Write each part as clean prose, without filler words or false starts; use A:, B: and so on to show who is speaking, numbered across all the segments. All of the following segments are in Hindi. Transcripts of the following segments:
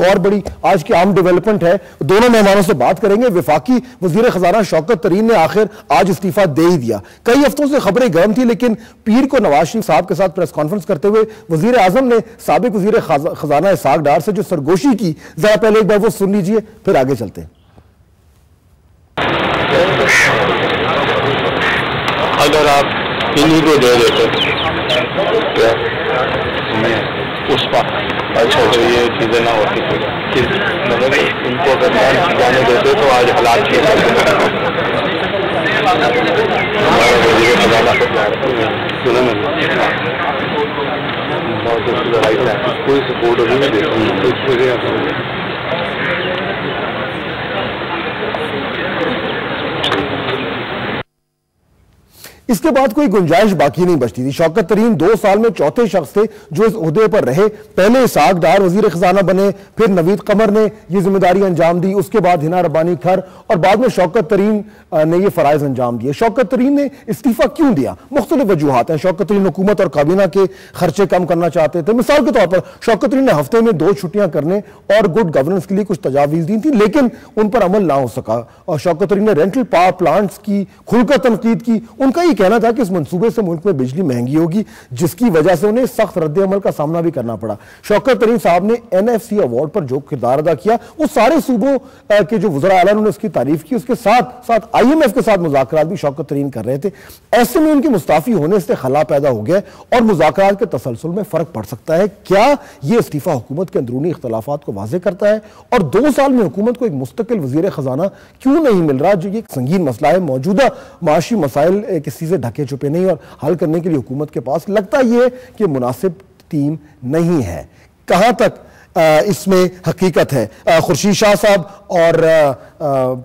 A: एक और बड़ी आज की आम डेवलपमेंट है, दोनों मेहमानों से बात करेंगे। वफाकी वजीर खजाना शौकत तरीन ने आखिर आज इस्तीफा दे ही दिया। कई हफ्तों से खबरें गर्म थी, लेकिन पीर को नवाज शरीफ साहब के साथ प्रेस कॉन्फ्रेंस करते हुए वजीर आजम ने साबिक वजीर खजाना इसाक डार से जो सरगोशी की, जरा पहले एक बार वो सुन लीजिए, फिर आगे चलते हैं।
B: अगर आप इन्हीं को दे देते उस पर अच्छा तो ये चीजें ना होती, मतलब उनको अगर मान जाने देते तो आज हालात के कोई सपोर्ट अभी नहीं देता।
A: इसके बाद कोई गुंजाइश बाकी नहीं बचती थी। शौकत तरीन 2 साल में चौथे शख्स थे जो इस ओहदे पर रहे। पहले इसाक डार वजीर खजाना बने, फिर नवीद कमर ने ये जिम्मेदारी अंजाम दी, उसके बाद हिना रब्बानी खर और बाद में शौकत तरीन ने ये फराइज अंजाम दिए। शौकत तरीन ने इस्तीफा क्यों दिया? मुख्तलिफ वजूहात हैं। शौकत तरीन हुकूमत और काबीना के खर्चे कम करना चाहते थे। मिसाल के तौर पर शौकत तरीन ने हफ्ते में 2 छुट्टियां करने और गुड गवर्नेंस के लिए कुछ तजावीज दी थी, लेकिन उन पर अमल ना हो सका। और शौकत तरीन ने रेंटल पावर प्लांट्स की खुलकर तनकीद की। उनका ये कहना था कि इस मंसूबे से मुल्क में बिजली महंगी होगी, जिसकी वजह से उन्हें सख्त रद्द-ए-अमल का सामना भी करना पड़ा। शौकत तरीन साहब ने NFC अवार्ड पर जो किरदार अदा किया, वो सारे सूबों के जो वज़रा आला उन्होंने उसकी तारीफ की। उसके साथ साथ IMF के साथ मुज़ाकरात भी शौकत तरीन कर रहे थे। ऐसे में उनके मुस्ताफी होने से खला पैदा हो गया और मुज़ाकरात के तसलसल में फर्क पड़ सकता है। क्या ये इस्तीफा हुकूमत के अंदरूनी इख्तलाफात को वाज़ेह करता है? और 2 साल में हुकूमत को एक मुस्तकिल वज़ीर खजाना क्यों नहीं मिल रहा, जो ये संगीन मसला है। मौजूदा माशी मसाइल किसी से ढके छुपे नहीं और हल करने के लिए हुकूमत के पास लगता यह कि मुनासिब टीम नहीं है। कहां तक इसमें हकीकत है? खुर्शीद शाह साहब और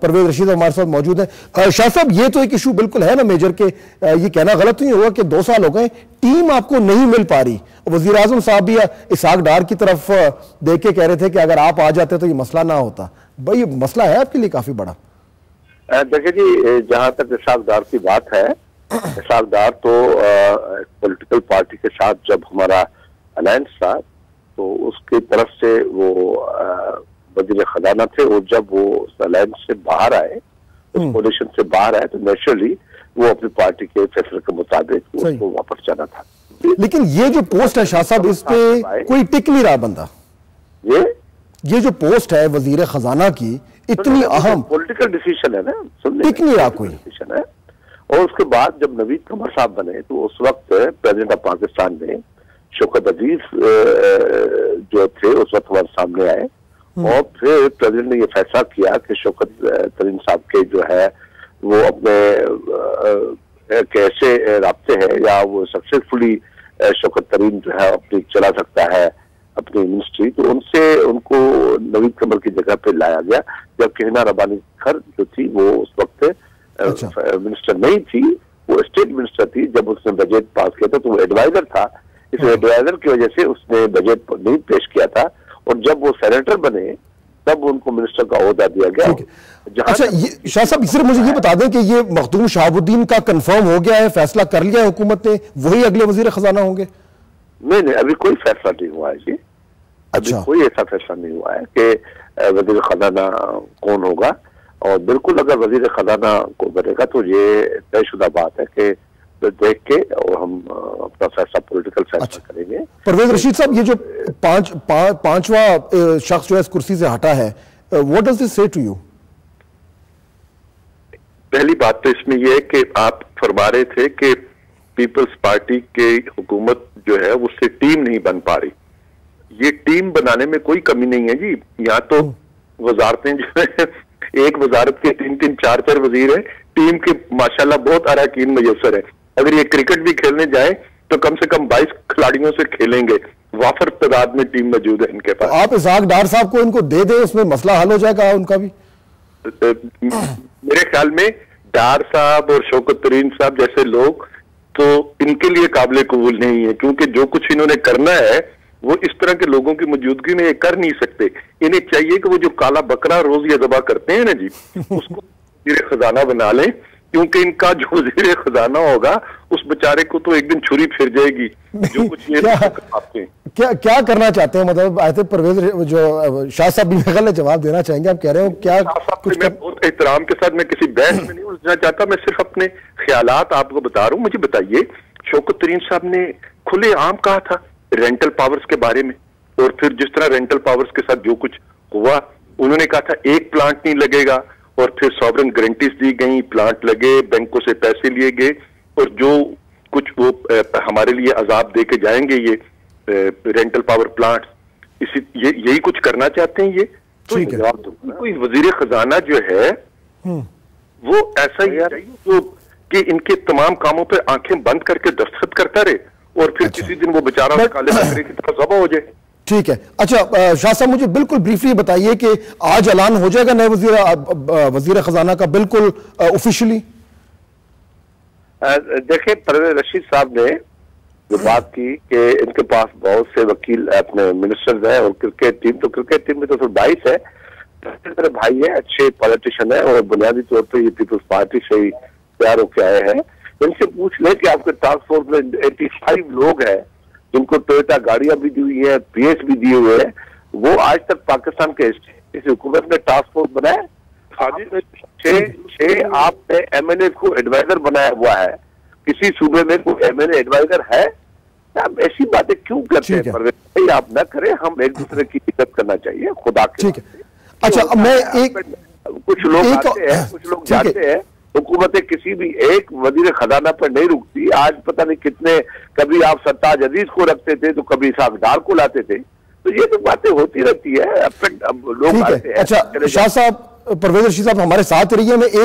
A: परवेज रशीद हमारे साथ मौजूद हैं। शाह साहब, ये तो एक इशू बिल्कुल है ना मेजर के, ये कहना गलत नहीं होगा कि 2 साल हो गए टीम आपको नहीं मिल पा रही। वजीर आजम साहब भी इसाक डार की तरफ देख के कह रहे थे कि अगर आप आ जाते तो ये मसला ना होता। भाई ये मसला है आपके लिए काफी बड़ा।
C: देखिए जी, जहां तक इसाक डार की बात है, इसाक डार तो पॉलिटिकल पार्टी के साथ जब हमारा अलायंस था तो उसकी तरफ से वो वजीर खजाना थे, और जब वो उस अलायंस से बाहर आए, उस कोलिशन से बाहर आए, तो नेचुरली वो अपनी पार्टी के फैसले के मुताबिक उसको वापस जाना था।
A: लेकिन ये जो पोस्ट है शाह साहब, इस पे कोई टिक नहीं रहा बंदा। ये जो पोस्ट है वजीर खजाना की, इतनी अहम
C: पॉलिटिकल डिसीजन है ना,
A: टिक नहीं रहा कोई
C: डिसीजन है। और उसके बाद जब नवीद कमर साहब बने तो उस वक्त प्रेसिडेंट ऑफ पाकिस्तान में शौकत अजीज जो थे उस वक्त हमारे सामने आए, और फिर प्रेसिडेंट ने यह फैसला किया कि शौकत तरीन साहब के जो है वो अपने कैसे राब्ते हैं या वो सक्सेसफुली शौकत तरीन जो है अपनी चला सकता है अपनी मिनिस्ट्री, तो उनको नवीद कमर की जगह पे लाया गया। जबकि हिना रब्बानी खर जो थी वो उस वक्त मिनिस्टर नहीं थी, वो स्टेट मिनिस्टर थी। जब उसने बजट पास किया था तो वो एडवाइजर था, इस एडवाइजर की वजह से उसने बजट नहीं पेश किया था, और जब वो सेनेटर बने तब उनको मिनिस्टर का ओहदा दिया गया।
A: अच्छा शाह साहब, सिर्फ मुझे ये बता दें कि ये मखदूम शहाबुद्दीन का कंफर्म हो गया है, फैसला कर लिया है हुकूमत ने, वही अगले वजीर खजाना होंगे?
C: नहीं, अभी कोई फैसला नहीं हुआ है जी। अभी कोई ऐसा फैसला नहीं हुआ है कि वजीर खजाना कौन होगा। और बिल्कुल अगर वजीर खजाना को बनेगा तो ये तयशुदा बात है कि देख के और हम अपना फैसला पॉलिटिकल फैसला करेंगे।
A: परवेज रशीद साहब, ये जो पांचवा शख्स जो है इस कुर्सी से हटा है, व्हाट डज दिस से टू यू?
B: पहली बात तो इसमें यह है कि आप फरमा रहे थे कि पीपल्स पार्टी के हुकूमत जो है उससे टीम नहीं बन पा रही। ये टीम बनाने में कोई कमी नहीं है जी। यहाँ तो वजारतें जो है, एक वजारत के 3-3, 4-4 वजीर हैं, टीम के माशाल्लाह बहुत अरकान मुयस्सर है। अगर ये क्रिकेट भी खेलने जाए तो कम से कम 22 खिलाड़ियों से खेलेंगे, वाफर तादाद में टीम मौजूद है इनके पास।
A: आप इसाक डार साहब को इनको दे दे, उसमें मसला हल हो जाएगा उनका भी।
B: मेरे ख्याल में डार साहब और शौकत तरीन साहब जैसे लोग तो इनके लिए काबिल कबूल नहीं है, क्योंकि जो कुछ इन्होंने करना है वो इस तरह के लोगों की मौजूदगी में ये कर नहीं सकते। इन्हें चाहिए कि वो जो काला बकरा रोज ये दबा करते हैं ना जी, उसको खजाना बना लें, क्योंकि इनका जो वजीर खजाना होगा उस बेचारे को तो एक दिन छुरी फिर जाएगी जो कुछ ये आपके
A: क्या करना चाहते हैं? मतलब आयत परवेज जो शाह साहब भी गलत जवाब देना चाहेंगे, आप कह रहे हो क्या कुछ
B: मैं बहुत एहतराम के साथ, मैं किसी बहस में नहीं उलझना चाहता, मैं सिर्फ अपने ख्यालात आपको बता रहा हूँ। मुझे बताइए, शौकत तरीन साहब ने खुले आम कहा था रेंटल पावर्स के बारे में, और फिर जिस तरह रेंटल पावर्स के साथ जो कुछ हुआ, उन्होंने कहा था एक प्लांट नहीं लगेगा, और फिर सॉवरेन गारंटीज दी गई, प्लांट लगे, बैंकों से पैसे लिए गए, और जो कुछ वो हमारे लिए अजाब दे के जाएंगे ये रेंटल पावर प्लांट, यही कुछ करना चाहते हैं ये? तो जवाब दो, कोई वजीर खजाना जो है वो ऐसा ही चाहिए जो कि इनके तमाम कामों पे आंखें बंद करके दस्तखत करता रहे, और फिर किसी दिन वो बेचारा काले बकरे की तरह ज़बा हो जाए।
A: ठीक है। अच्छा शाह साहब, मुझे बिल्कुल ब्रीफली बताइए कि आज ऐलान हो जाएगा नए वजीर खजाना का बिल्कुल ऑफिशियली?
C: देखिए, परवेज रशीद साहब ने जो बात की कि इनके पास बहुत से वकील अपने मिनिस्टर्स हैं, और क्रिकेट टीम में तो सिर्फ 22 है, मेरे भाई है, अच्छे पॉलिटिशियन है, और बुनियादी तौर पर ये पीपल्स पार्टी से ही तैयार होकर आए हैं। इनसे पूछ ले कि आपके टास्क फोर्स में 85 लोग हैं जिनको टोयोटा गाड़ियां भी दी हुई है, PS भी दिए हुए हैं, वो आज तक पाकिस्तान के इस हुकूमत ने टास्क फोर्स बनाया? छह आपने MNA को एडवाइजर बनाया हुआ है, किसी सूबे में कोई MNA एडवाइजर है? आप ऐसी बातें क्यों करते हैं परवेज? आप ना करें, हम एक दूसरे की इज्जत करना चाहिए, खुदा के।
A: ठीक है। अच्छा, मैं
C: कुछ लोग आते हैं, कुछ लोग जाते हैं, हुकूमतें किसी भी एक वजीर खजाना पर नहीं रुकती। आज पता नहीं कितने, कभी आप सरताज अजीज को रखते थे तो कभी इसाक डार को लाते थे, तो ये तो बातें होती रहती है। अब लोग आते हैं।
A: अच्छा शाह साहब, परवेज रशीद साहब हमारे साथ रहिए। मैं एक